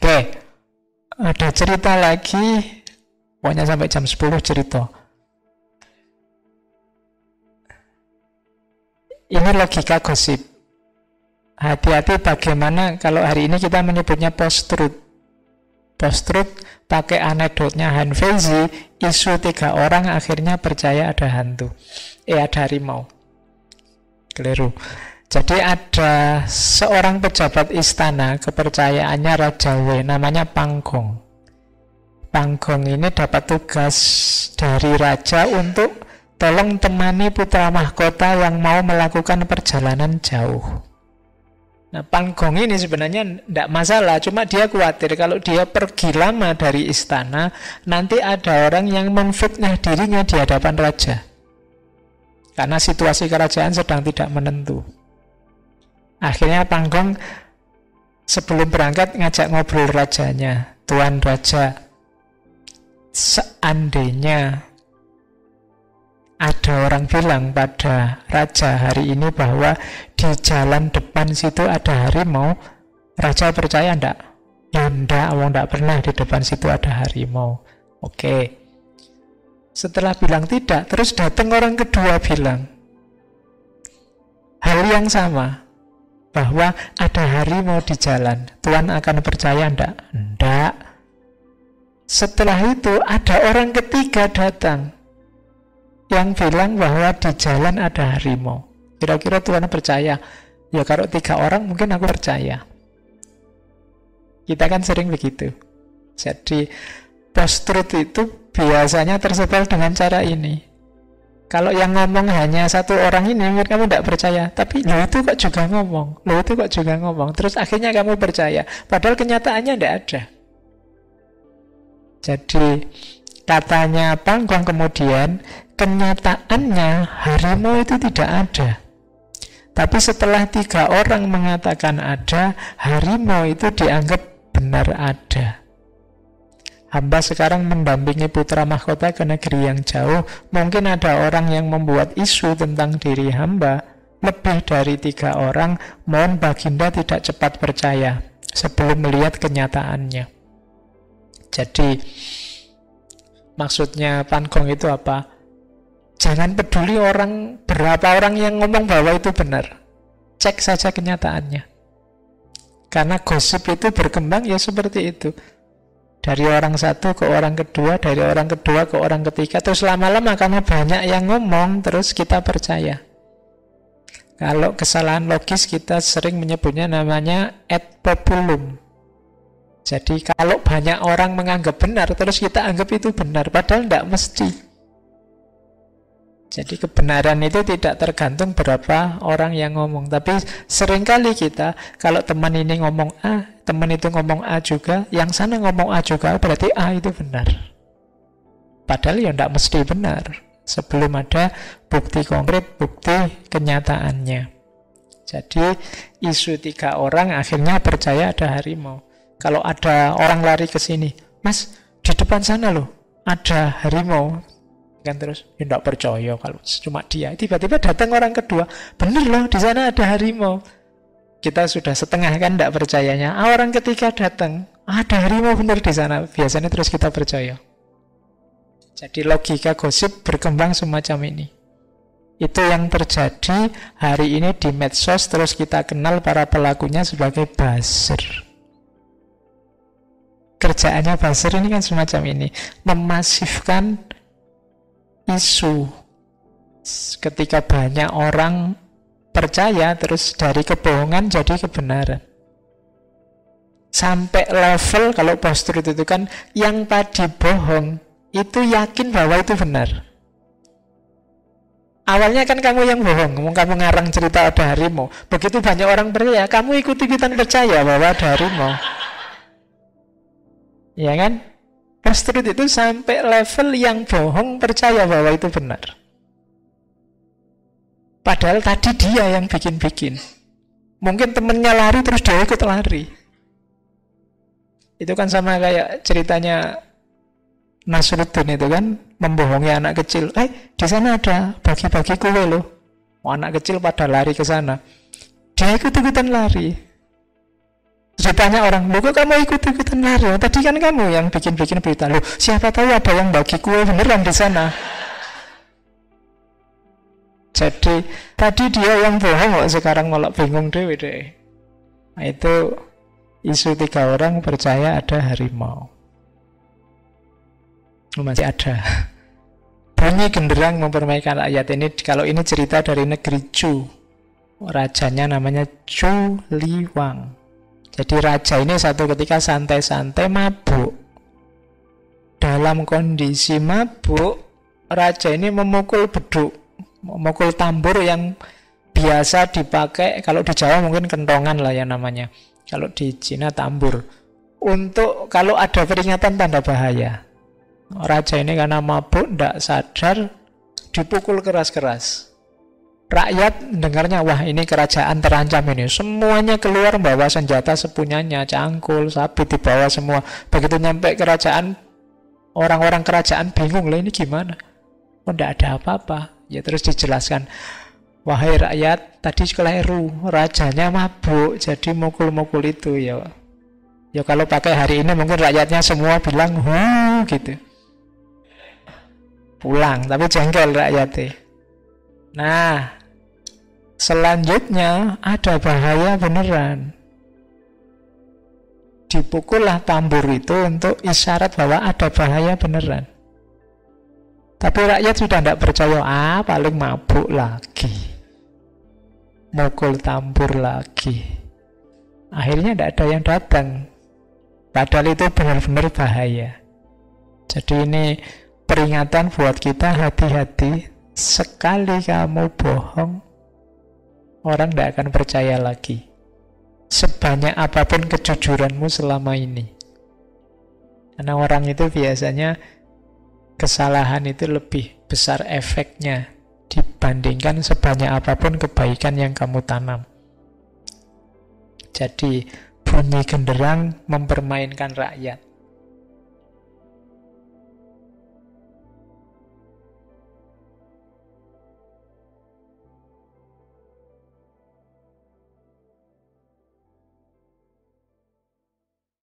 Oke, ada cerita lagi, pokoknya sampai jam 10 cerita. Ini logika gosip. Hati-hati bagaimana kalau hari ini kita menyebutnya post-truth. Post-truth pakai anekdotnya Han Feizi, isu 3 orang akhirnya percaya ada hantu. Ada harimau. Keliru. Jadi ada seorang pejabat istana, kepercayaannya Raja Wei, namanya Panggong. Panggong ini dapat tugas dari raja untuk tolong temani putra mahkota yang mau melakukan perjalanan jauh. Nah, Panggong ini sebenarnya tidak masalah, cuma dia khawatir kalau dia pergi lama dari istana, nanti ada orang yang memfitnah dirinya di hadapan raja. Karena situasi kerajaan sedang tidak menentu. Akhirnya Panggong sebelum berangkat ngajak ngobrol rajanya. Tuan Raja, seandainya ada orang bilang pada raja hari ini bahwa di jalan depan situ ada harimau, raja percaya enggak? Ya enggak, enggak pernah di depan situ ada harimau. Oke. Setelah bilang tidak, terus datang orang kedua bilang hal yang sama, bahwa ada harimau di jalan. Tuan akan percaya enggak? Enggak. Setelah itu ada orang ketiga datang yang bilang bahwa di jalan ada harimau. Kira-kira Tuan percaya? Ya kalau 3 orang mungkin aku percaya. Kita kan sering begitu. Jadi post-truth itu biasanya tersebar dengan cara ini. Kalau yang ngomong hanya 1 orang ini, mungkin kamu tidak percaya. Tapi lo itu kok juga ngomong, lo itu kok juga ngomong. Terus akhirnya kamu percaya. Padahal kenyataannya tidak ada. Jadi katanya Panggong kemudian, kenyataannya harimau itu tidak ada. Tapi setelah 3 orang mengatakan ada, harimau itu dianggap benar ada. Hamba sekarang mendampingi putra mahkota ke negeri yang jauh. Mungkin ada orang yang membuat isu tentang diri hamba. Lebih dari 3 orang. Mohon baginda tidak cepat percaya sebelum melihat kenyataannya. Jadi maksudnya Panggong itu apa? Jangan peduli orang, berapa orang yang ngomong bahwa itu benar. Cek saja kenyataannya. Karena gosip itu berkembang ya seperti itu. Dari orang satu ke orang kedua, dari orang kedua ke orang ketiga, terus lama-lama karena banyak yang ngomong, terus kita percaya. Kalau kesalahan logis kita sering menyebutnya namanya ad populum. Jadi kalau banyak orang menganggap benar, terus kita anggap itu benar, padahal tidak mesti. Jadi kebenaran itu tidak tergantung berapa orang yang ngomong. Tapi seringkali kita, kalau teman ini ngomong A, teman itu ngomong A juga, yang sana ngomong A juga, berarti A itu benar. Padahal ya tidak mesti benar. Sebelum ada bukti konkret, bukti kenyataannya. Jadi isu 3 orang akhirnya percaya ada harimau. Kalau ada orang lari ke sini, Mas, di depan sana loh, ada harimau. Kan terus ya tidak percaya kalau cuma dia. Tiba-tiba datang orang kedua, bener loh di sana ada harimau. Kita sudah setengah kan tidak percayanya. Orang ketiga datang, ada harimau bener di sana. Biasanya terus kita percaya. Jadi logika gosip berkembang semacam ini. Itu yang terjadi hari ini di medsos. Terus kita kenal para pelakunya sebagai buzzer. Kerjaannya buzzer ini kan semacam ini, memasifkan isu. Ketika banyak orang percaya, terus dari kebohongan jadi kebenaran. Sampai level kalau post-truth itu kan yang tadi bohong itu yakin bahwa itu benar. Awalnya kan kamu yang bohong, kamu ngarang cerita ada harimau. Begitu banyak orang percaya, kamu ikut-ikutan percaya bahwa ada harimau. Ya kan? Post-truth itu sampai level yang bohong percaya bahwa itu benar. Padahal tadi dia yang bikin-bikin. Mungkin temennya lari terus dia ikut lari. Itu kan sama kayak ceritanya Nasruddin itu kan, membohongi anak kecil. Di sana ada bagi-bagi kue loh. Anak kecil pada lari ke sana. Dia ikut-ikutan lari. Ditanya orang, "Loh kok kamu ikut-ikutan lari? Tadi kan kamu yang bikin-bikin berita." "Loh, siapa tahu ada yang bagi kue beneran di sana." Jadi tadi dia yang bohong kok sekarang malah bingung dewe deh. Nah, itu isu 3 orang percaya ada harimau. Masih ada. Bunyi genderang mempermainkan rakyat ini. Kalau ini cerita dari negeri Chu. Rajanya namanya Chu Liwang. Jadi raja ini satu ketika santai-santai mabuk. Dalam kondisi mabuk, raja ini memukul beduk, memukul tambur yang biasa dipakai, kalau di Jawa mungkin kentongan lah ya namanya, kalau di Cina tambur, untuk kalau ada peringatan tanda bahaya. Raja ini karena mabuk, tidak sadar, dipukul keras-keras. Rakyat dengarnya, wah ini kerajaan terancam ini. Semuanya keluar bawa senjata sepunyanya, cangkul, sabit dibawa semua. Begitu nyampe kerajaan, orang-orang kerajaan bingung, lah ini gimana? Oh, tidak ada apa-apa. Ya terus dijelaskan, wahai rakyat, tadi keliru, rajanya mabuk, jadi mukul-mukul itu ya. Ya kalau pakai hari ini mungkin rakyatnya semua bilang, gitu. Pulang, tapi jengkel rakyatnya. Nah, selanjutnya ada bahaya beneran. Dipukullah tambur itu untuk isyarat bahwa ada bahaya beneran. Tapi rakyat sudah tidak percaya, paling mabuk lagi, mukul tambur lagi. Akhirnya tidak ada yang datang. Padahal itu benar-benar bahaya. Jadi ini peringatan buat kita, hati-hati. Sekali kamu bohong, orang tidak akan percaya lagi. Sebanyak apapun kejujuranmu selama ini. Karena orang itu biasanya kesalahan itu lebih besar efeknya dibandingkan sebanyak apapun kebaikan yang kamu tanam. Jadi bunyi genderang mempermainkan rakyat.